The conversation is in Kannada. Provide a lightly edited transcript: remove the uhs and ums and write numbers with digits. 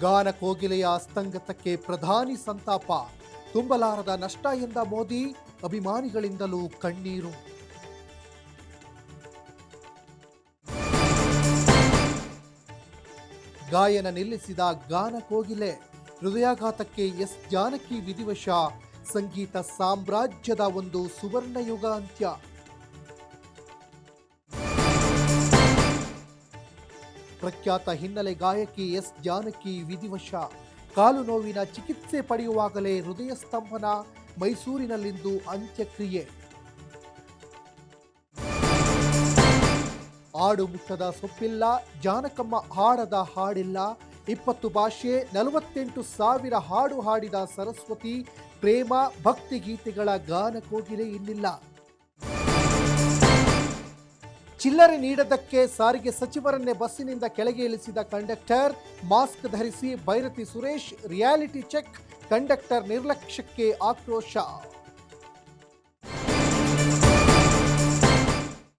ಗಾನ ಕೋಗಿಲೆಯ ಅಸ್ತಂಗತಕ್ಕೆ ಪ್ರಧಾನಿ ಸಂತಾಪ. ತುಂಬಲಾರದ ನಷ್ಟ ಎಂದ ಮೋದಿ, ಅಭಿಮಾನಿಗಳಿಂದಲೂ ಕಣ್ಣೀರು. ಗಾಯನ ನಿಲ್ಲಿಸಿದ ಗಾನ ಕೋಗಿಲೆ, ಹೃದಯಾಘಾತಕ್ಕೆ ಎಸ್ ಜಾನಕಿ ವಿಧಿವಶ. ಸಂಗೀತ ಸಾಮ್ರಾಜ್ಯದ ಒಂದು ಸುವರ್ಣಯುಗ ಅಂತ್ಯ. ಪ್ರಖ್ಯಾತ ಹಿನ್ನೆಲೆ ಗಾಯಕಿ ಎಸ್ ಜಾನಕಿ ವಿಧಿವಶ. ಕಾಲು ನೋವಿನ ಚಿಕಿತ್ಸೆ ಪಡೆಯುವಾಗಲೇ ಹೃದಯ ಸ್ತಂಭನ. ಮೈಸೂರಿನಲ್ಲಿಂದು ಅಂತ್ಯಕ್ರಿಯೆ. ಆಡು ಮುಟ್ಟದ ಸೊಪ್ಪಿಲ್ಲ, ಜಾನಕಮ್ಮ ಹಾಡದ ಹಾಡಿಲ್ಲ. 20 ಭಾಷೆ, 48,000 ಹಾಡು ಹಾಡಿದ ಸರಸ್ವತಿ. ಪ್ರೇಮ ಭಕ್ತಿ ಗೀತೆಗಳ ಗಾನ ಕೋಗಿಲೆ ಇನ್ನಿಲ್ಲ. ಚಿಲ್ಲರೆ ನೀಡದಕ್ಕೆ ಸಾರಿಗೆ ಸಚಿವರನ್ನೇ ಬಸ್ಸಿನಿಂದ ಕೆಳಗೆ ಇಳಿಸಿದ ಕಂಡಕ್ಟರ್. ಮಾಸ್ಕ್ ಧರಿಸಿ Byrathi Suresh reality check. Conductor ನಿರ್ಲಕ್ಷ್ಯಕ್ಕೆ ಆಕ್ರೋಶ.